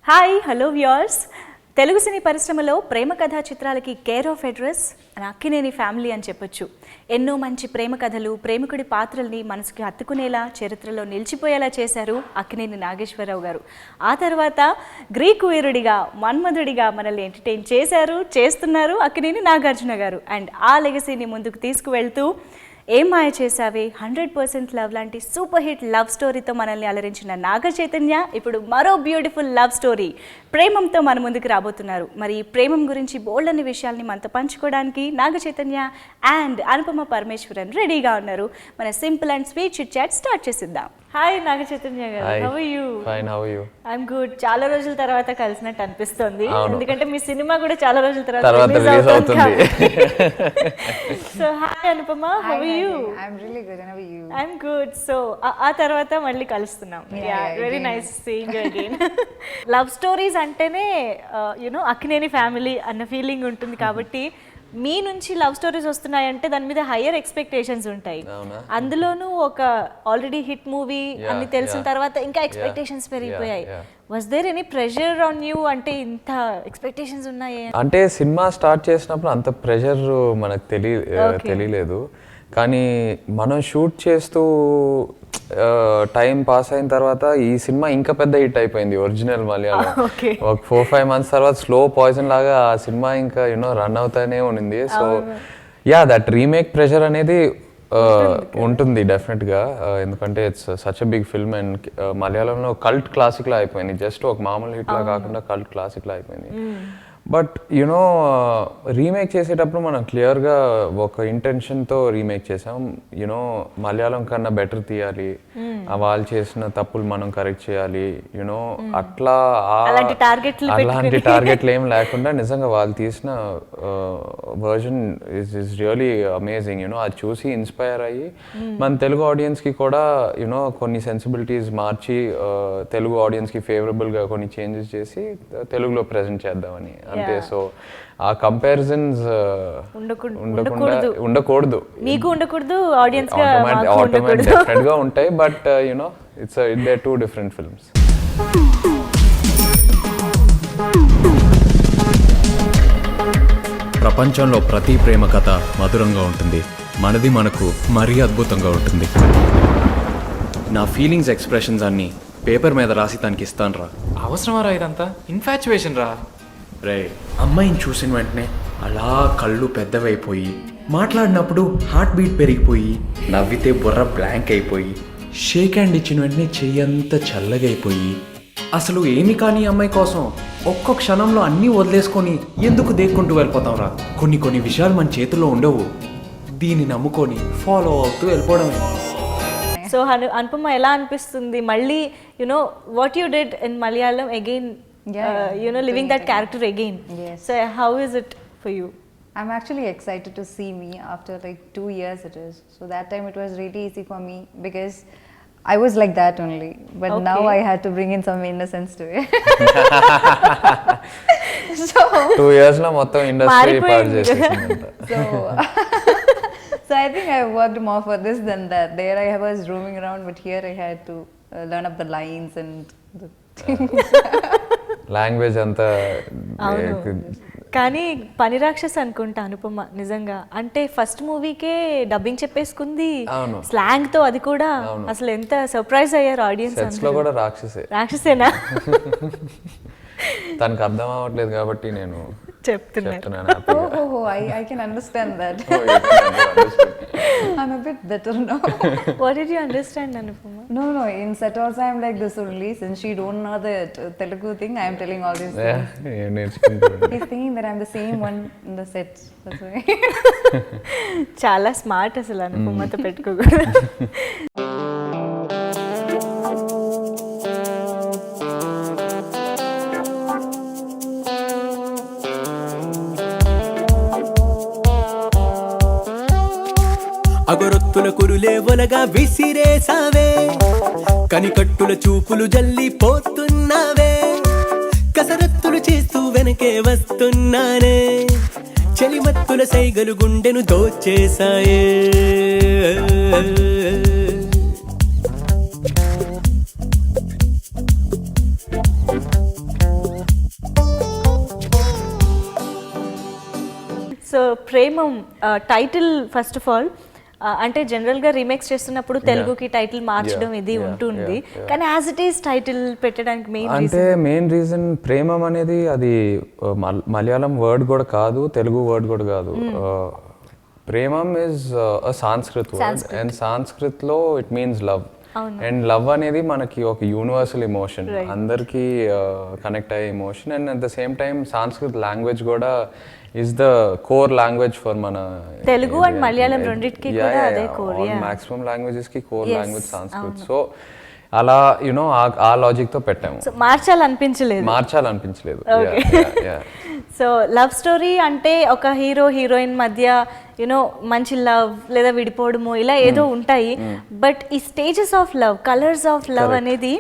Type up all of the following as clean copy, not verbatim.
Hi hello viewers. Telugu cine పరిశ్రమలో ప్రేమ కథా చిత్రాలకి care of address Akkineni family అని చెప్పొచ్చు. ఎన్నో మంచి ప్రేమ కథలు, ప్రేమికుడి పాత్రల్ని మనసుకి హత్తుకునేలా, చరిత్రలో నిలిచిపోయేలా చేశారు అక్కినేని నాగేశ్వరరావు గారు. ఆ తర్వాత గ్రీకు వీరుడిగా, మన్మధుడిగా మనల్ని ఎంటర్టైన్ చేస్తున్నారు అక్కినేని నాగార్జున గారు. అండ్ ఆ లెగసీని ముందుకు తీసుకువెళ్తూ ఏం మాయ చేసావే, 100% లవ్ లాంటి సూపర్ హిట్ లవ్ స్టోరీతో మనల్ని అలరించిన నాగ చైతన్య ఇప్పుడు మరో బ్యూటిఫుల్ లవ్ స్టోరీ ప్రేమంతో మన ముందుకు రాబోతున్నారు. మరి ఈ ప్రేమం గురించి బోల్డ్ అనే విషయాల్ని మనతో పంచుకోవడానికి నాగ చైతన్య అండ్ అనుపమ పరమేశ్వరన్ రెడీగా ఉన్నారు. మన simple and sweet chit chat start చేసిద్దాం. Hi Naga Chaitanya garu, how are you? Fine, how are you? I'm good. చాలా రోజుల తర్వాత కలిసినట్టు అనిపిస్తుంది, ఎందుకంటే మీ సినిమా కూడా చాలా రోజుల తర్వాత రిలీజ్ అవుతుంది. So hi Anupama, how are you? I'm really good. And how are you? I'm good. So ఆ తర్వాత మళ్ళీ కలుస్తున్నాం. Very nice seeing you again. Love stories అంటేనే అక్కినేని ఫ్యామిలీ అన్న ఫీలింగ్ ఉంటుంది కాబట్టి మీ నుంచి లవ్ స్టోరీస్ వస్తున్నాయంటే దాని మీద హయ్యర్ ఎక్స్పెక్టేషన్స్ ఉంటాయి. అందులోనూ ఒక ఆల్రెడీ హిట్ మూవీ అన్ని తెలిసిన తర్వాత ఇంకా ఎక్స్పెక్టేషన్స్ పెరిగిపోయాయి. Was there any pressure on you? అంటే ఇంత ఎక్స్పెక్టేషన్స్ ఉన్నాయి అంటే సినిమా స్టార్ట్ చేసినప్పుడు అంత ప్రెషర్ మనకు తెలియలేదు, కానీ మనం షూట్ చేస్తూ టైం పాస్ అయిన తర్వాత ఈ సినిమా ఇంకా పెద్ద హిట్ అయిపోయింది ఒరిజినల్ మలయాళం. ఒక 4-5 months తర్వాత స్లో పాయిజన్ లాగా ఆ సినిమా ఇంకా రన్ అవుతానే ఉండింది. సో దట్ రీమేక్ ప్రెషర్ అనేది ఉంటుంది డెఫినెట్గా, ఎందుకంటే it's such a big film and మలయాళంలో కల్ట్ క్లాసిక్ లా అయిపోయింది. జస్ట్ ఒక మామూలు హిట్ లా కాకుండా కల్ట్ క్లాసిక్ లా అయిపోయింది. బట్ రీమేక్ చేసేటప్పుడు మనం క్లియర్గా ఒక ఇంటెన్షన్తో రీమేక్ చేసాం. మలయాళం కన్నా బెటర్ తీయాలి, వాళ్ళు చేసిన తప్పులు మనం కరెక్ట్ చేయాలి, అట్లా అలాంటి టార్గెట్లు ఏం లేకుండా నిజంగా వాళ్ళు తీసిన వర్జన్ ఇస్ రియలీ అమేజింగ్. అది చూసి ఇన్స్పైర్ అయ్యి మన తెలుగు ఆడియన్స్కి కూడా కొన్ని సెన్సిబిలిటీస్ మార్చి తెలుగు ఆడియన్స్కి ఫేవరబుల్గా కొన్ని చేంజెస్ చేసి తెలుగులో ప్రజెంట్ చేద్దామని అంతే. సో ఆ కంపారిజన్స్ ఉండకూడదు, మీకు ఉండకూడదు, ఆడియన్స్ డెఫినెట్ గా ఉంటాయి. But it's they two different films. ప్రపంచంలో ప్రతి ప్రేమ కథ మధురంగా ఉంటుంది, మనది మనకు మరీ అద్భుతంగా ఉంటుంది. నా ఫీలింగ్స్ ఎక్స్ప్రెషన్స్ అన్ని పేపర్ మీద రాసి తనకి ఇస్తాను రా. అవసరమా రా ఇదంతా? ఇన్ఫాచ్యుయేషన్ రా. రే, అమ్మాయిని చూసిన వెంటనే అలా కళ్ళు పెద్దవైపోయి, మాట్లాడినప్పుడు హార్ట్ బీట్ పెరిగిపోయి, నవ్వితే బుర్ర బ్లాంక్ అయిపోయి, షేక్ హ్యాండ్ ఇచ్చిన వెంటనే చెయ్యంతా చల్లగైపోయి, అసలు ఏమి కానీ అమ్మాయి కోసం ఒక్కొక్క క్షణంలో అన్నీ వదిలేసుకొని ఎందుకు దేక్కుంటూ వెళ్ళిపోతాం రా. కొన్ని విషయాలు మన చేతుల్లో ఉండవు, దీన్ని నమ్ముకొని ఫాలో అవుతూ వెళ్ళిపోవడమే. సో అనుపమ, ఎలా అనిపిస్తుంది మళ్ళీ what you did in Malayalam again, living that character again? Yes. So how is it for you? I'm actually excited to see me after like 2 years it is. So that time it was really easy for me because I was like that only. But now I had to bring in some innocence to it. So 2 years lo mottham industry part చేసేసిందంట. So I think I worked more for this than that. There I was roaming around, but here I had to learn up the lines and the language అంతా. కానీ పని రాక్షస్ అనుకుంటా అనుపమ నిజంగా. అంటే first మూవీకే dubbing చెప్పేసుకుంది slang తో, అది కూడా అసలు ఎంత సర్ప్రైజ్ అయ్యారు ఆడియన్స్. సెట్స్ లో కూడా రాక్షసేనా? తనకు అర్థం అవ్వట్లేదు కాబట్టి నేను చెప్తున్నాను. I can understand that. I'm a bit better now. What did you understand, Anupama? No, in set also I'm like this only. Since she don't know the Telugu thing, I am telling all these things. He's thinking that I'm the same one in the set. That's why. చాలా smart అసలు అనుపమతో పెట్టుకోకూడదు. అగరొత్తుల కురులే ఒలగా విసిరేసావే, కనికట్టుల చూపులు జల్లి పోతున్నావే, కసరత్తులు చేస్తూ వెనకే వస్తున్నానే, చలిమత్తుల సైగలు గుండెను దోచేసాయే. So Premam title first of all అంటే జనరల్గా రీమేక్స్ చేస్తున్నప్పుడు తెలుగుకి టైటిల్ మార్చడం ఇది ఉంటుంది, కానీ యాజ్ ఇట్ ఈస్ టైటిల్ పెట్టడానికి అంటే మెయిన్ రీజన్ ప్రేమం అనేది అది మలయాళం వర్డ్ కూడా కాదు, తెలుగు వర్డ్ కూడా కాదు. Premam is Sanskrit word and Sanskrit లో it means love. And love అనేది మనకి ఒక యూనివర్సల్ ఎమోషన్, అందరికీ కనెక్ట్ అయ్యే emotion. And at the same time Sanskrit language కూడా is the core language for mana Telugu and Malayalam రెండిటికి కూడా అదే core. maximum languages ki core language Sanskrit. So అలా యునో ఆ లాజిక్ తో పెట్టాము. సో మార్చాలనిపించలేదు. సో లవ్ స్టోరీ అంటే ఒక హీరో హీరోయిన్ మధ్య యునో మంచి లవ్ లేదా విడిపోవడము ఇలా ఏదో ఉంటాయి, బట్ ఈ stages of love, colours of love అనేది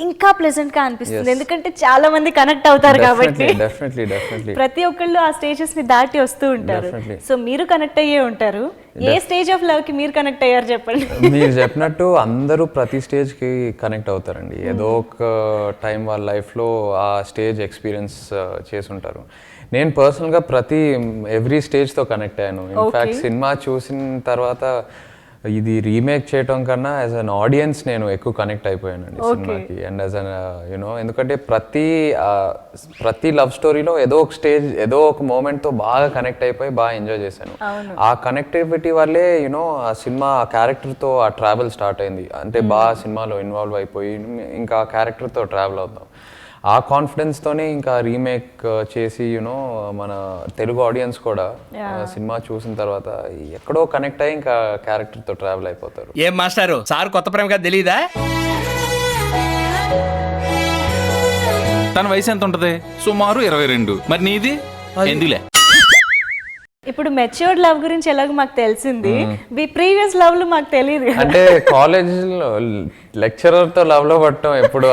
ఇంకా ప్లెజెంట్ గా అనిపిస్తుంది, ఎందుకంటే చాలా మంది కనెక్ట్ అవుతారు కాబట్టి. ప్రతి ఒక్కళ్ళు ఆ స్టేజెస్ ని దాటి వస్తూ ఉంటారు. సో మీరు కనెక్ట్ అయ్యే ఉంటారు. ఏ స్టేజ్ ఆఫ్ లవ్ కి మీరు కనెక్ట్ అయ్యారు చెప్పండి. మీరు చెప్పినట్టు అందరూ ప్రతి స్టేజ్ కి కనెక్ట్ అవుతారండి. ఏదో ఒక టైం వాళ్ళ లైఫ్ లో ఆ స్టేజ్ ఎక్స్పీరియన్స్ చేసి ఉంటారు. నేను పర్సనల్గా ఎవ్రీ స్టేజ్తో కనెక్ట్ అయ్యాను. ఇన్ఫ్యాక్ట్ సినిమా చూసిన తర్వాత ఇది రీమేక్ చేయటం కన్నా యాజ్ అన్ ఆడియన్స్ నేను ఎక్కువ కనెక్ట్ అయిపోయానండి సినిమాకి. అండ్ యాజ్ అన్ యూనో ఎందుకంటే ప్రతి లవ్ స్టోరీలో ఏదో ఒక స్టేజ్, ఏదో ఒక మూమెంట్తో బాగా కనెక్ట్ అయిపోయి బాగా ఎంజాయ్ చేశాను. ఆ కనెక్టివిటీ వల్లే యూనో ఆ సినిమా ఆ క్యారెక్టర్తో ఆ ట్రావెల్ స్టార్ట్ అయింది. అంటే బాగా సినిమాలో ఇన్వాల్వ్ అయిపోయి ఇంకా ఆ క్యారెక్టర్తో ట్రావెల్ అవుతాం. ఆ కాన్ఫిడెన్స్తోనే ఇంకా రీమేక్ చేసి యూనో మన తెలుగు ఆడియన్స్ కూడా సినిమా చూసిన తర్వాత ఎక్కడో కనెక్ట్ అయ్యి ఇంకా క్యారెక్టర్తో ట్రావెల్ అయిపోతారు. ఏం మాస్టారు సార్ కొత్త ప్రేమ కదా తెలీదా? తన వయసు ఎంత ఉంటది? సుమారు 22. మరి నీది ఎందులే. ఇప్పుడు మెచ్యూర్డ్ లవ్ గురించి ఎలాగో మాకు తెలిసింది, మీ ప్రీవియస్ లవ్ లో మాకు తెలియదు. అంటే కాలేజ్లో లెక్చరర్ తో లవ్ లో పట్టడం ఎప్పుడు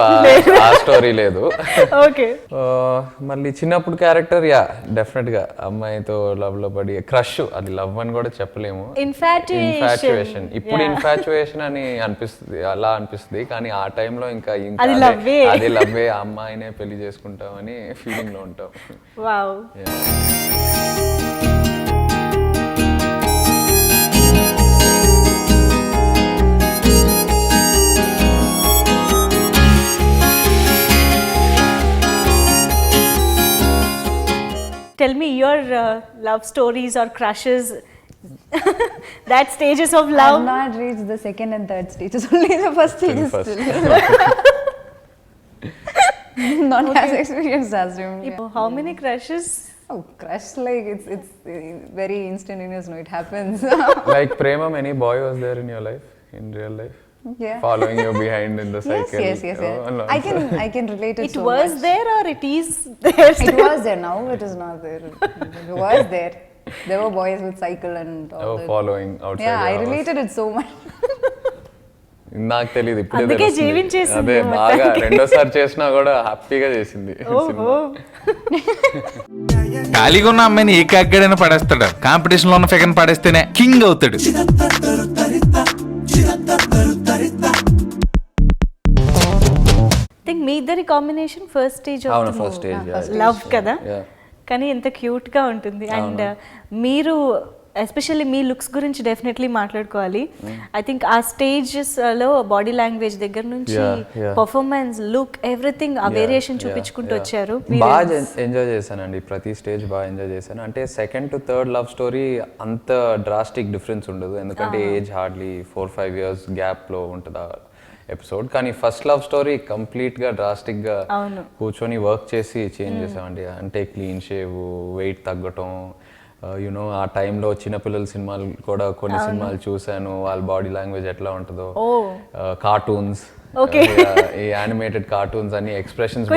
ఆ స్టోరీ లేదు. ఓకే. మళ్ళీ చిన్నప్పుడు క్యారెక్టర్ డెఫినెట్ గా అమ్మాయితో లవ్ లో పడి క్రష్, అది లవ్ అని కూడా చెప్పలేము, ఇన్ఫాచ్యుయేషన్. ఇప్పుడు ఇన్ఫాచ్యుయేషన్ అని అనిపిస్తుంది, అలా అనిపిస్తుంది, కానీ ఆ టైంలో ఇంకా అది లవ్వే, ఆ అమ్మాయినే పెళ్లి చేసుకుంటామని ఫీలింగ్ లో ఉంటాం. Wow. Tell me your love stories or crushes, that stages of love. I've not reached the second and third stages, only the first stage is still. Not as experienced as you. How many crushes? Oh, crush, like it's very instantaneous, no, it happens. Like Premam, any boy was there in your life, in real life? Yeah. Following you behind in the cycle. Yes. Oh, no. I can relate it. It so was much. There or it is there? It was there. Now it is not there. It was there. There were boys with cycle and all that. Following outside. Yeah, I related it so much. నాకు తెలియదు, ఇప్పుడే అందుకే జీవించేసింది. అదే బాగా రెండోసారి చేసినా కూడా హ్యాపీగా చేసింది. ఖాళీగా ఉన్న అమ్మాయిని ఏ కాగ్గాడైనా పడేస్తాడు, కాంపిటీషన్ లో ఉన్న ఫిగర్ పడేస్తేనే కింగ్ అవుతాడు. మీ ఇద్దరి కాంబినేషన్ ఫస్ట్ స్టేజ్ లవ్ కదా, కానీ ఎంత క్యూట్ గా ఉంటుంది. అండ్ మీరు ఎస్పెషల్లీ మీ లుక్స్ గురించి డెఫినెట్లీ మాట్లాడుకోవాలి. ఐ థింక్ ఆ స్టేజెస్ లో బాడీ లాంగ్వేజ్ దగ్గర నుంచి పర్ఫార్మెన్స్, లుక్, ఎవ్రీథింగ్ ఆ వేరియేషన్ చూపించుకుంటూ వచ్చారు. బాగా ఎంజాయ్ చేశానండి, ప్రతి స్టేజ్ బాగా ఎంజాయ్ చేశాను. అంటే second to third love story అంత డ్రాస్టిక్ డిఫరెన్స్ ఉండదు, ఎందుకంటే ఏజ్ హార్డ్లీ 4-5 years గ్యాప్ లో ఉంటుంది ఎపిసోడ్. కానీ ఫస్ట్ లవ్ స్టోరీ కంప్లీట్ గా డ్రాస్టిక్ గా కూర్చొని వర్క్ చేసి చేంజ్ చేసామండి. అంటే క్లీన్ షేవ్, వెయిట్ తగ్గటం, యునో ఆ టైంలో చిన్నపిల్లల సినిమాలు కూడా కొన్ని సినిమాలు చూసాను, వాళ్ళ బాడీ లాంగ్వేజ్ ఎట్లా ఉంటుందో, కార్టూన్స్, ఈ యానిమేటెడ్ కార్టూన్స్ అన్ని ఎక్స్ప్రెషన్స్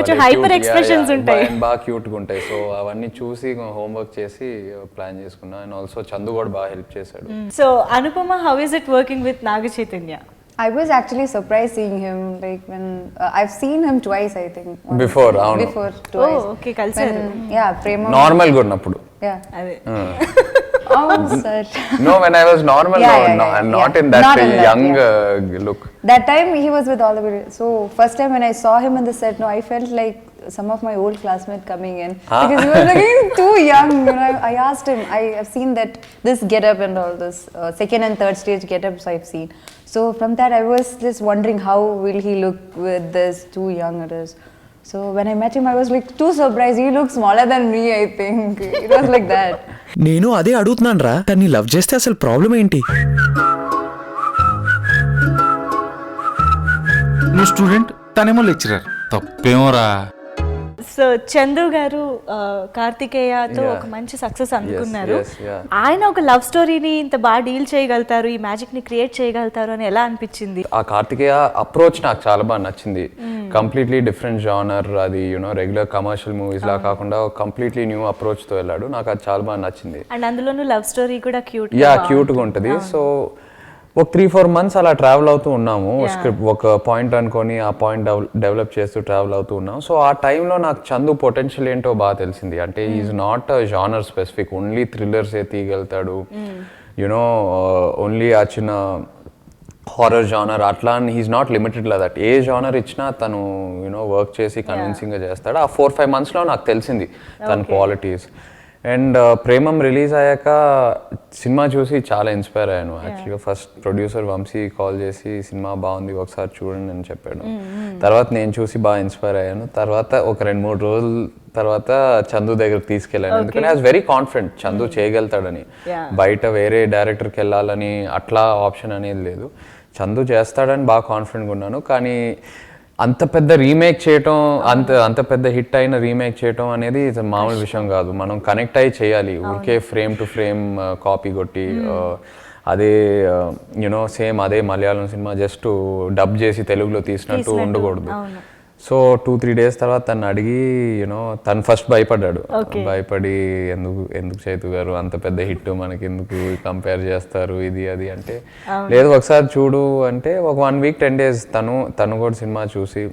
బాగా క్యూట్ గా ఉంటాయి. సో అవన్నీ చూసి హోంవర్క్ చేసి ప్లాన్ చేసుకున్నా. అండ్ ఆల్సో చందు కూడా బాగా హెల్ప్ చేశాడు. So Anupama, how is it working with Naga Chaitanya? I was actually surprised seeing him, like when I've seen him twice, I think. Before twice. Oh, okay, kalsaru. Yeah, Prema. Normal గా ఉన్నప్పుడు. Yeah. Oh, sir. No, when I was normal, not in that young look. That time he was with all the videos. So first time when I saw him in the set, I felt like some of my old classmates coming in because he was looking too young. You know, I asked him. I have seen that this get-up and all this second and third stage get-ups I've seen. So from that, I was just wondering how will he look with this too young it is. So when I met him, I was like too surprised. He looked smaller than me, I think. It was like that. నేను అదే అడుగుతున్నాను రా, తన్ని love చేస్తే అసలు problem ఏంటి? నువ్వు student, తనేమో లెక్చరర్, తప్పేమోరా. సో చందు గారు కార్తికేయతో ఒక మంచి సక్సెస్ అందుకున్నారు. ఆయన ఒక లవ్ స్టోరీని ఇంత బాగా డీల్ చేయగలుగుతారు, ఈ మ్యాజిక్ ని క్రియేట్ చేయగలుగుతారు అని ఎలా అనిపించింది? ఆ కార్తికేయ అప్రోచ్ నాకు చాలా బాగా నచ్చింది. కంప్లీట్లీ డిఫరెంట్ జానర్, అది రెగ్యులర్ కమర్షియల్ మూవీస్ లా కాకుండా కంప్లీట్లీ న్యూ అప్రోచ్ తో వెళ్ళాడు. నాకు అది చాలా బాగా నచ్చింది. అండ్ అందులోనూ లవ్ స్టోరీ కూడా క్యూట్ గా ఉంటది. సో ఒక 3-4 months అలా ట్రావెల్ అవుతూ ఉన్నాము. స్క్రిప్ట్ ఒక పాయింట్ అనుకొని ఆ పాయింట్ డెవలప్ చేస్తూ ట్రావెల్ అవుతూ ఉన్నాం. సో ఆ టైంలో నాకు చందు పొటెన్షియల్ ఏంటో బాగా తెలిసింది. అంటే is not genre specific, only thrillers ఏ తీయగలుగుతాడు, ఓన్లీ ఆ చిన్న హారర్ జానర్ అట్లా. He is not limited like that. ఏ జానర్ ఇచ్చినా తను వర్క్ చేసి కన్విన్సింగ్ గా చేస్తాడు. ఆ 4-5 monthsలో నాకు తెలిసింది తన క్వాలిటీస్. అండ్ ప్రేమం రిలీజ్ అయ్యాక సినిమా చూసి చాలా ఇన్స్పైర్ అయ్యాను. యాక్చువల్గా ఫస్ట్ ప్రొడ్యూసర్ వంశీ కాల్ చేసి సినిమా బాగుంది ఒకసారి చూడండి అని చెప్పాడు. తర్వాత నేను చూసి బాగా ఇన్స్పైర్ అయ్యాను. తర్వాత ఒక 2-3 రోజుల తర్వాత చందు దగ్గరకు తీసుకెళ్ళాను. ఎందుకంటే I was very confident Chandu చేయగలుగుతాడని. బయట వేరే డైరెక్టర్కి వెళ్ళాలని అట్లా ఆప్షన్ అనేది లేదు, చందు చేస్తాడని బాగా కాన్ఫిడెంట్గా ఉన్నాను. కానీ అంత పెద్ద రీమేక్ చేయటం, అంత పెద్ద హిట్ అయిన రీమేక్ చేయటం అనేది మామూలు విషయం కాదు. మనం కనెక్ట్ అయ్యి చేయాలి. ఊరికే ఫ్రేమ్ టు ఫ్రేమ్ కాపీ కొట్టి అదే సేమ్ అదే మలయాళం సినిమా జస్ట్ డబ్ చేసి తెలుగులో తీసినట్టు ఉండకూడదు. సో 2-3 days తర్వాత తను అడిగి తను ఫస్ట్ భయపడ్డాడు. భయపడి ఎందుకు చైతు గారు అంత పెద్ద హిట్ మనకి ఎందుకు కంపేర్ చేస్తారు ఇది అది అంటే, లేదు ఒకసారి చూడు అంటే ఒక 1 week 10 days తను కూడా సినిమా చూసి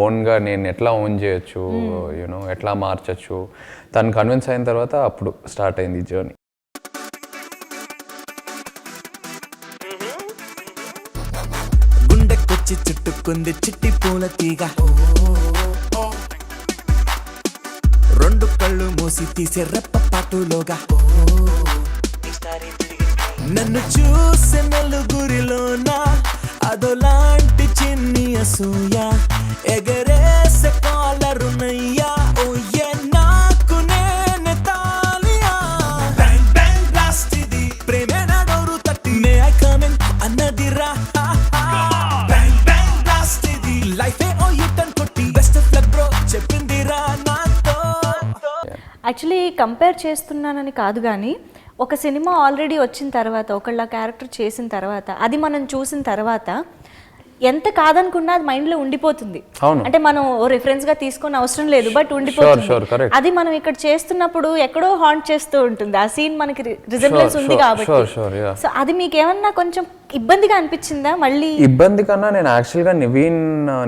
ఓన్గా నేను ఎట్లా ఓన్ చేయొచ్చు, ఎట్లా మార్చచ్చు తను కన్విన్స్ అయిన తర్వాత అప్పుడు స్టార్ట్ అయింది ఈ జర్నీ. గుండెకొచ్చి చుట్టుకుంది చిట్టి పూల తీగ, 2 కళ్ళు మూసి తీసే రెప్ప పాటులోగా, నన్ను చూసే నలుగురిలోన అదోలాంటి చిన్ని అసూయ, ఎగరేసే కాలరునయ్యా ఓయే నాకు నేనే తాలియా, బ్యాంగ్ బ్యాంగ్ బ్లాస్ట్ ఇది ప్రేమే నా డోరు తట్టి మే ఐ కమింగ్ అన్నదిరా, బ్యాంగ్ బ్యాంగ్ బ్లాస్ట్ ఇది లైఫే ఓ యూటర్న్ కొట్టి బెస్ట్ ఆఫ్ లక్ బ్రో చెప్పిందిరా నాతో. యాక్చువల్లీ కంపేర్ చేస్తున్నానని కాదు, కానీ ఒక సినిమా ఆల్రెడీ వచ్చిన తర్వాత ఒకళ్ళ క్యారెక్టర్ చేసిన తర్వాత అది మనం చూసిన తర్వాత ఎంత కాదనుకున్నా అది మైండ్లో ఉండిపోతుంది. అంటే మనం రిఫరెన్స్గా తీసుకొని అవసరం లేదు, బట్ ఉండిపోతుంది. అది మనం ఇక్కడ చేస్తున్నప్పుడు ఎక్కడో హాంట్ చేస్తూ ఉంటుంది. ఆ సీన్ మనకి రిజెంబ్లెన్స్ ఉంది కాబట్టి. సో అది మీకు ఏమన్నా కొంచెం ఇబ్బందిగా అనిపించిందా? మళ్ళీ ఇబ్బంది కన్నా నేను యాక్చువల్గా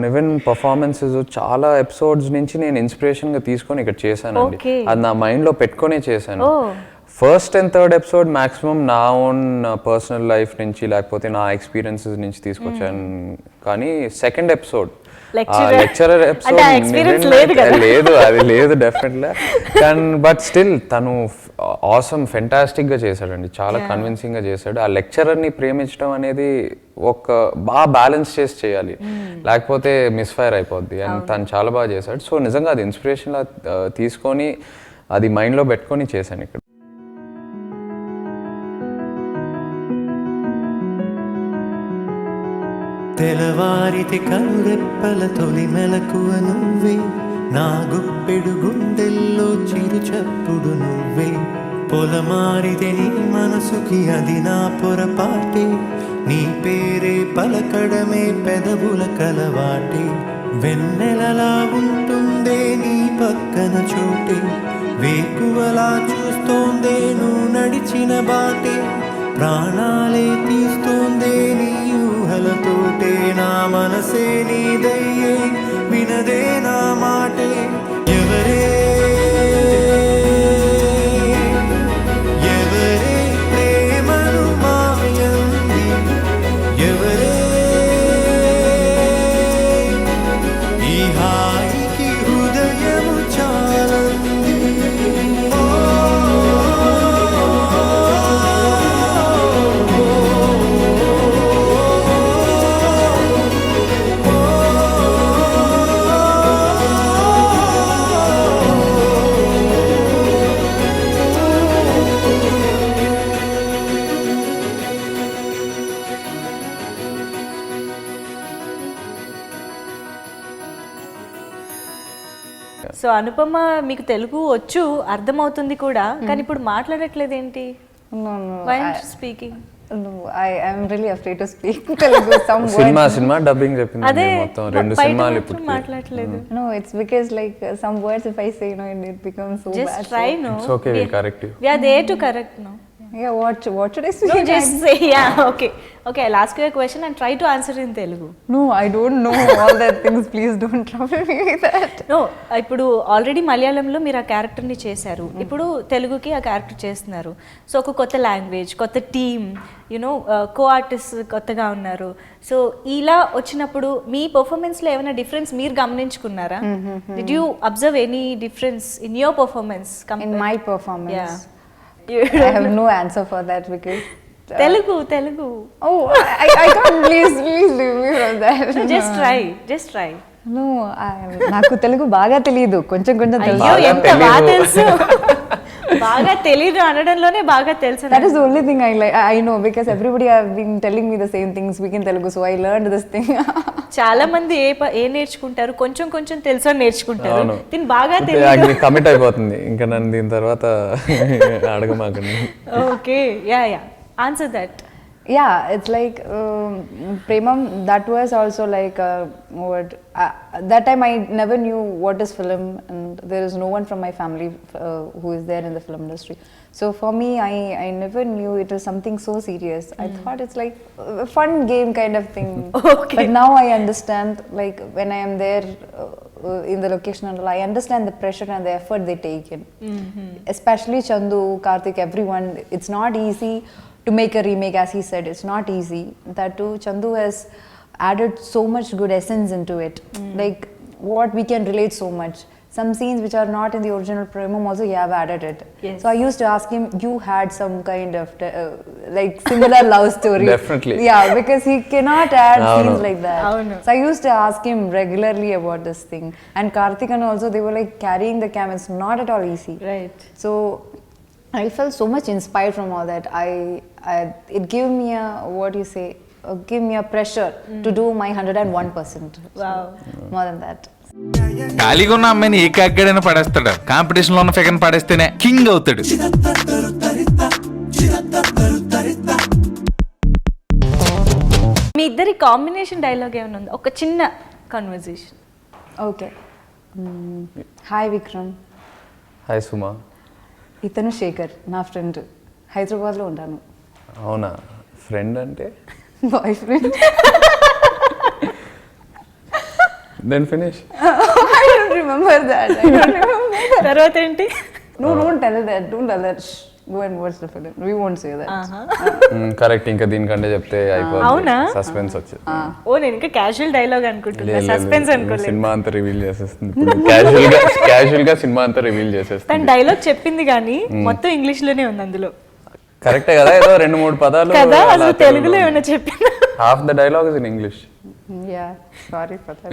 నివిన్ పర్ఫార్మెన్సెస్ చాలా ఎపిసోడ్స్ నుంచి నేను ఇన్స్పిరేషన్గా తీసుకొని ఇక్కడ చేశానండి. అది నా మైండ్లో పెట్టుకునే చేశాను. First and third episode maximum నా ఓన్ పర్సనల్ లైఫ్ నుంచి లేకపోతే నా ఎక్స్పీరియన్సెస్ నుంచి తీసుకొచ్చాను. కానీ సెకండ్ ఎపిసోడ్ లెక్చరర్ ఎపిసోడ్ లేదు, అది లేదు డెఫినెట్లీ. బట్ స్టిల్ తను ఆసమ్ ఫెంటాస్టిక్గా చేశాడండి, చాలా కన్విన్సింగ్గా చేశాడు. ఆ లెక్చరర్ని ప్రేమించడం అనేది ఒక బాగా బ్యాలెన్స్ చేసి చేయాలి, లేకపోతే మిస్ఫైర్ అయిపోద్ది. అండ్ తను చాలా బాగా చేశాడు. సో నిజంగా అది ఇన్స్పిరేషన్లా తీసుకొని అది మైండ్లో పెట్టుకొని చేశాను ఇక్కడ. తెలవారితే కనురెప్పల తొలి మెలకువ నువ్వే, నా గుప్పెడు గుండెల్లో చిరు చప్పుడు నువ్వే, పొలమారితే నీ మనసుకి అది నా పొరపాటే, నీ పేరే పలకడమే పెదవుల కలవాటే, వెన్నెలలా ఉంటుందే నీ పక్కన చోటే, వేకువలా చూస్తోందే నువ్వు నడిచిన బాటే, ప్రాణాలే తీస్తోందే నీ ఊహలతోటే, నా మనసే నీదయ్యే వినదే నా మాటే, ఎవరే ప్రేమను మాయంది, ఎవరే ఈ హాయికి హృదయం అనుపమ మీకు తెలుగు వచ్చు, అర్థమవుతుంది కూడా, కానీ ఇప్పుడు మాట్లాడట్లేదు ఏంటి? No, why speaking? no, I am really afraid to speak Telugu. Some cinema dubbing చెప్పింది అదే మొత్తం 2 బయట సినిమాలు మాత్రం ఇప్పుడు మాట్లాడట్లేదు. No, it's because like some words if I say, it becomes so Just bad. try, no? It's okay will correct you. We are there to correct, no? Yeah, what should I speak? No, just say, yeah, okay. Okay, I'll ask you a question and try to answer in Telugu. No, I don't know all that things. Please don't trouble me with that. No, ఇప్పుడు already మలయాళంలో మీరు ఆ క్యారెక్టర్ని చేశారు, ఇప్పుడు తెలుగుకి ఆ character చేస్తున్నారు. సో ఒక కొత్త లాంగ్వేజ్, కొత్త టీమ్, యూనో కో ఆర్టిస్ట్ కొత్తగా ఉన్నారు. సో ఇలా వచ్చినప్పుడు మీ పర్ఫార్మెన్స్లో ఏమైనా డిఫరెన్స్ మీరు గమనించుకున్నారా? Did you observe any difference in your performance? In my performance, Yeah. I have no answer for that because. Telugu Oh, I can't. Please leave me from that. just try. No, నాకు తెలుగు బాగా తెలియదు, కొంచెం తెలుసు. అయ్యో ఎంత బాగా తెలుసు. బాగా తెలియదు అనడంలోనే బాగా తెలుసు. That is the only thing I know because everybody have been telling me the same thing, speaking Telugu, so I learned this thing. చాలా మంది ఏ నేర్చుకుంటారు, కొంచెం తెలుసు అని నేర్చుకుంటారు. అవును. దీని బాగా తెలియదు. కమిట్ అయిపోతుంది ఇంకా నన్ను దీని తర్వాత అడగమాకండి. Okay, yeah answer that. Yeah, it's like Premam, that was also like that time I never knew what is film and there is no one from my family who is there in the film industry. So for me, I never knew it was something so serious. I thought it's like a fun game kind of thing. Okay. But now I understand, like when I am there in the location and all, I understand the pressure and the effort they take in. Especially Chandu, Karthik, everyone. It's not easy to make a remake, as he said. It's not easy. That too, Chandu has added so much good essence into it. Like what we can relate so much. Some scenes which are not in the original Premam also he have added it. Yes. So I used to ask him, you had some kind of like similar love story. Definitely. Yeah, because he cannot add No, scenes no. like that. Oh, no. So I used to ask him regularly about this thing. And Karthik and also they were like carrying the camera. It's not at all easy. Right. So I felt so much inspired from all that. It gave me give me a pressure to do my 101%. So, Wow. more than that. ఖాళీగా ఉన్న అమ్మాయిని ఏ కాగ్గడైనా పడేస్తాడు, competition లో ఉన్న figure పడేస్తేనే king అవుతాడు. మీ ఇద్దరి combination dialogue ఏమైనా ఉంది? ఒక చిన్న conversation. Okay. Hi Vikram. Hi Suma. ఇతను శేఖర్, నా ఫ్రెండ్. హైదరాబాద్లో ఉంటాను. అవునా? ఫ్రెండ్ అంటే boy friend. Then finish. I don't remember that. తర్వాత ఏంటి? No, don't tell that. Don't tell that. Shh. Go and watch the film. We won't say that. Correct. ఇంకా దీనికంటే చెప్తే అయిపోతుంది. అవునా? సస్పెన్స్ వచ్చింది. ఓ నేను ఇంకా క్యాజువల్ డైలాగ్ అనుకుంటున్నా, సస్పెన్స్ అనుకోలేదు. సినిమా అంతా రివీల్ చేసేస్తుంది. క్యాజువల్ గా సినిమా అంతా రివీల్ చేసేస్తుంది. తన డైలాగ్ చెప్పింది కానీ మొత్తం ఇంగ్లీష్ లోనే ఉంది అందులో. కరెక్టే కదా, ఏదో 2-3 పదాలు కదా, అసలు తెలుగులో ఏమైనా చెప్పిందా? Half the dialogue is in English. Yeah, sorry for that.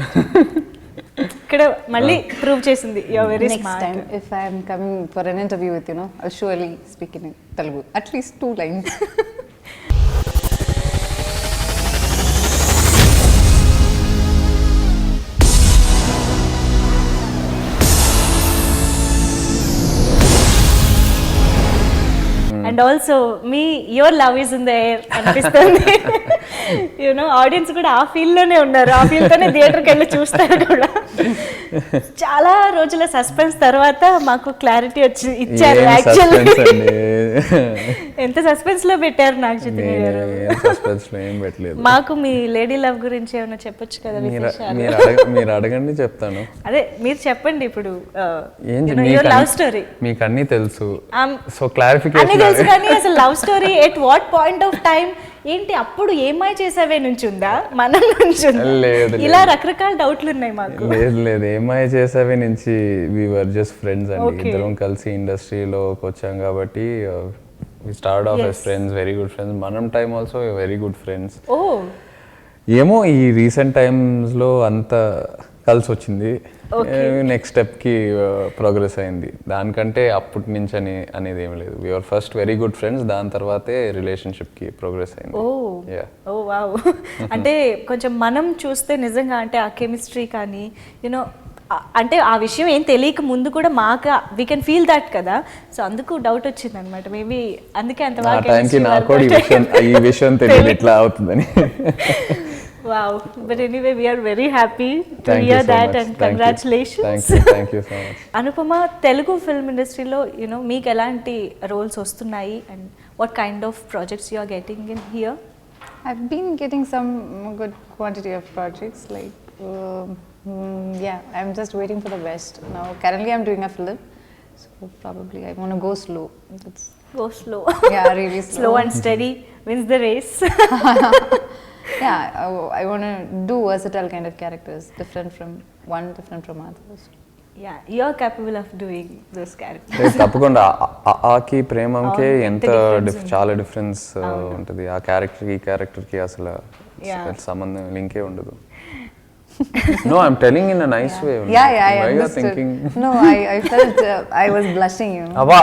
ఇక్కడ మళ్ళీ ప్రూవ్ చేసింది you are very Next smart. time, if I am coming for an interview with I'll surely speak in Telugu. At least 2 lines. And also me your love is in the air అనిపిస్తుంది. You know audience కూడా ఆ feel లోనే ఉన్నారు, ఆ feel తోనే థియేటర్కి వెళ్ళి చూస్తారు కూడా. చాలా రోజుల సస్పెన్స్ తర్వాత మాకు క్లారిటీ వచ్చి ఇచ్చారు. యాక్చువల్లీ ఎంత సస్పెన్స్ లో పెట్టారు నాకు చిత్ర గారు. సస్పెన్స్ లో ఏం పెట్టలేదు. మాకు మీ లేడీ లవ్ గురించి ఏమైనా చెప్పొచ్చు కదా విశేషాలు? మీరు అడగండి చెప్తాను. అదే మీరు చెప్పండి ఇప్పుడు. ఏంటి యువర్ లవ్ స్టోరీ మీకు అన్ని తెలుసు, సో అన్ని క్లారిఫికేషన్ తెలుసు కానీ అసలు love story at what point of time ఏంటి, అప్పుడు ఏమై చేసావే నుంచి ఉందా, మన నుంచి ఉందా? లేదు, ఇలా రకరకాల డౌట్లు ఉన్నాయి మాకు. లేదు ఏమై చేసావే నుంచి వి వర్ జస్ట్ ఫ్రెండ్స్ అండి. Okay. ఇద్దరం కలిసి ఇండస్ట్రీలోకి వచ్చాం కాబట్టి we start off as friends, very good friends. మనం time also very good friends. ఓ ఏమో ఈ రీసెంట్ టైమ్స్లో అంత కలిసి వచ్చింది. నెక్స్ట్ స్టెప్కి ప్రోగ్రెస్ అయింది. దానికంటే అప్పటి నుంచి అనేది ఏం లేదు. We're first very good friends, దాని తర్వాతే రిలేషన్షిప్కి ప్రోగ్రెస్ అయింది. Oh wow. అంటే కొంచెం మనం చూస్తే నిజంగా అంటే ఆ కెమిస్ట్రీ కానీ యూనో అంటే ఆ విషయం ఏం తెలియక ముందు కూడా మాకు వీ కెన్ ఫీల్ దట్ కదా, సో అందుకు డౌట్ వచ్చింది అనమాట. మేబీ అందుకే అంత ఆ బాగా టైంకి నాకు కూడా ఈ విషయం తెలియదు ఇట్లా అవుతుందని. Wow, but anyway we're very happy to Thank you here so that much. And Thank you. Congratulations. Thank you so much. Anupama, Telugu film ఇండస్ట్రీలో యూనో మీకు ఎలాంటి రోల్స్ వస్తున్నాయి and what kind of projects you are getting in here? I've been getting some good quantity of projects. Like, yeah, I'm just waiting for the best. Now, currently, I'm doing a film, so probably I want to go slow. That's, Go slow. yeah, really slow. Slow and steady wins the race. Yeah, I want to do versatile kind of characters, different from others. Yeah, you are capable of doing those characters. లేదు, తప్పకుండా ఆకి ప్రేమంకే అవును, ఎంత ఎంత difference ఉంది. చాలా difference ఉంటుంది. ఆ క్యారెక్టర్కి ఈ క్యారెక్టర్కి అసలు Yeah. సంబంధం లింకే ఉండదు. No, I'm telling in a nice way. Yeah, I Why you are understood. thinking? No, I felt I was blushing, you know. అబ్బా,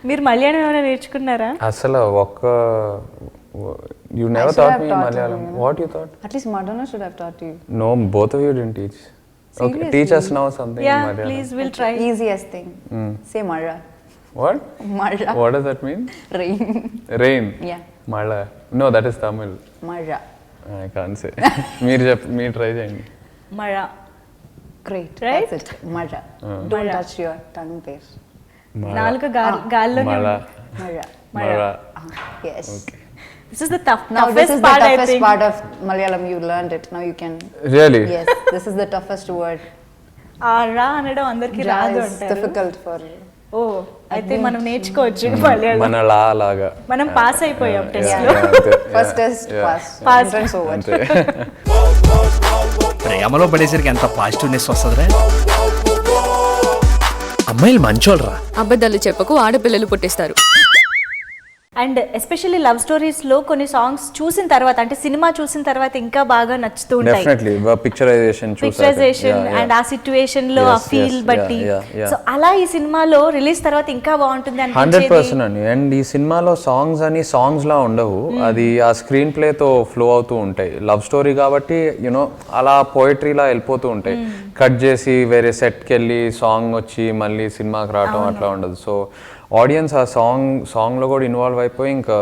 మీరు మలయాళం ఏమైనా నేర్చుకున్నారా? అసలు ఒక్క you never should thought have me taught Malayalam. you, you know. What you thought? At least Madonna should have taught you. No, both of you didn't teach. Okay, Seriously? teach us now something in Yeah, Malayalam. please, we'll try. Easiest thing. Say Mara. What? Mara. What does that mean? Rain. Rain. Yeah. Mala. No, that is Tamil. Mara. I can't say. మీరు try చేయండి. మరా. Great. Right? That's it. Mara. Don't Mara. touch your tongue there. నాలుగు గాల్లోనే Mala. Mara. Mala. Yes. This is the Now this toughest is the part, I toughest think. part of Malayalam. You learned it. Now you can. Really? Yes. This is the toughest word. ఆ రా అనడం అందరికి Ja రాదు is అంటారు. difficult for. ఓ, అయితే మనం నేర్చుకోవచ్చు మలయాళం. మన లా లాగా. మనం పాస్ అయిపోయాం Yeah, టెస్ట్ yeah, లో. అంతే. First Yeah, test yeah. pass. Pass. Entrance over. అంతే. ప్రేమలో పడేసరికి ఎంత పాజిటివ్నెస్ వస్తుందిరా. అమ్మాయిలు మంచోళ్ళరా. అబద్ధాలు చెప్పకు, ఆడపిల్లలు పుట్టిస్తారు. అండ్ ఎస్పెషల్లీ లవ్ స్టోరీస్ లో కొన్ని సాంగ్స్ చూసిన తర్వాత, అంటే సినిమా చూసిన తర్వాత ఇంకా బాగా నచ్చుతూ ఉంటాయి. Definitely. పిక్చరైజేషన్ పిక్చరైజేషన్ అండ్ ఆ సిచ్యువేషన్ లో ఆ Yes, ఫీల్ yes, బట్టి. yeah, yeah. సో అలా ఈ సినిమాలో రిలీజ్ తర్వాత ఇంకా బాగుంటుంది 100% అండి. అండ్ ఈ సినిమాలో సాంగ్స్ అని సాంగ్స్ లా ఉండవు, అది ఆ స్క్రీన్ ప్లేతో ఫ్లో అవుతూ ఉంటాయి. లవ్ స్టోరీ కాబట్టి యూనో అలా పోయిటరీలా వెళ్ళిపోతూ ఉంటాయి. కట్ చేసి వేరే సెట్కి వెళ్ళి సాంగ్ వచ్చి మళ్ళీ సినిమాకి రావటం అట్లా ఉండదు. సో ఆడియన్స్ ఆ సాంగ్లో కూడా ఇన్వాల్వ్ అయిపోయి ఇంకా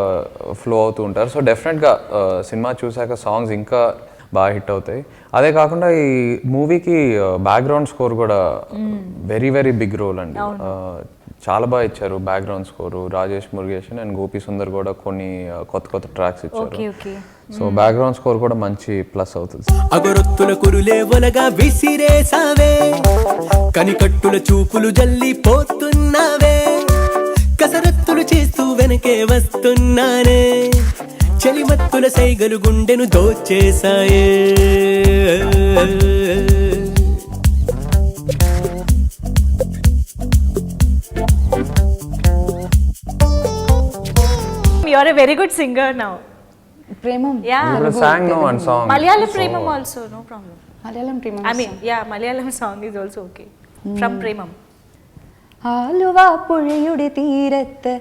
ఫ్లో అవుతూ ఉంటారు. సో డెఫినెట్గా సినిమా చూసాక సాంగ్స్ ఇంకా బాగా హిట్ అవుతాయి. అదే కాకుండా ఈ మూవీకి బ్యాక్గ్రౌండ్ స్కోర్ కూడా వెరీ వెరీ బిగ్ రోల్ అండి. చాలా బాగా ఇచ్చారు background score. Rajesh Murugesan and Gopi Sundar కూడా కొన్ని కొత్త ట్రాక్స్ ఇచ్చారు. సో బ్యాక్గ్రౌండ్ స్కోర్ కూడా మంచి ప్లస్ అవుతుంది. అగరొత్తుల కురులే ఒలగా విసిరేసావే, కనికట్టుల చూపులు జల్లిపోతున్నావే, కసరత్తులు చేస్తూ వెనకే వస్తున్నానే, చలిమత్తుల సైగలు గుండెను దోచేసాయే. You are a very good singer now. Premam. Yeah. You sang no one song. Malayalam Premam also, no problem. Malayalam Premam. I mean, yeah, Malayalam song is also okay. From Premam. Aluva പുഴയുടെ തീരത്ത്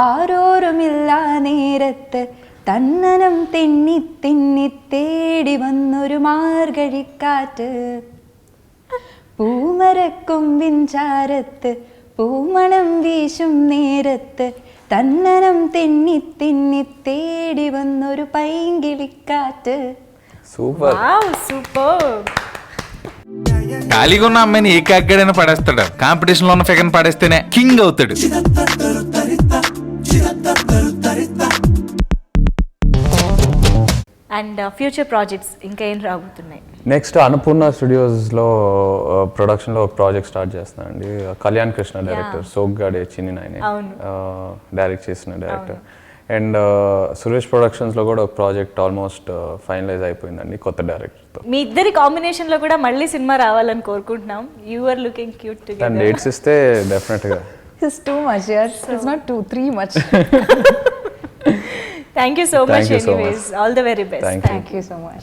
ആരോരുമില്ല നേരത്ത് തന്നനം തെന്നി തെന്നി തേടി വന്നൊരു മാർഗഴിക്കാറ്റ്, പൂമരക്കൊമ്പിൻ ചാരത്ത് പൂമണം വീശും നേരത്ത് തന്നനം തെന്നി തെന്നി തേടി വന്നൊരു പൈങ്കിളിക്കാറ്റ്. సూపర్. Wow, superb. ఖాళీగా ఉన్న అమ్మాయిని ఏ కాగ్గాడైనా పడేస్తాడు. కాంపిటీషన్ లో ఉన్న ఫిగర్ పడేస్తేనే కింగ్ అవుతాడు. అండ్ ఫ్యూచర్ ప్రాజెక్ట్స్ ఇంకా ఏం రాబోతున్నాయి? నెక్స్ట్ అన్నపూర్ణ స్టూడియోస్లో ప్రొడక్షన్లో ఒక ప్రాజెక్ట్ స్టార్ట్ చేస్తున్నానండి. కళ్యాణ్ కృష్ణ డైరెక్టర్, సోగ్గాడే చిన్ని నాయనే డైరెక్ట్ చేసిన డైరెక్టర్. అండ్ సురేష్ ప్రొడక్షన్స్లో కూడా ఒక ప్రాజెక్ట్ ఆల్మోస్ట్ ఫైనలైజ్ అయిపోయిందండి కొత్త డైరెక్టర్తో. మీ ఇద్దరి కాంబినేషన్ లో కూడా మళ్ళీ సినిమా రావాలని కోరుకుంటున్నాం. యు ఆర్ లుకింగ్ క్యూట్ దాని టుగెదర్. డేట్స్ ఇస్తే డెఫినెట్గా. It's too much, yes. It's not 2, 3 much. Thank you so much Thank you so anyways. much. All the very best. Thank you. Thank you so much.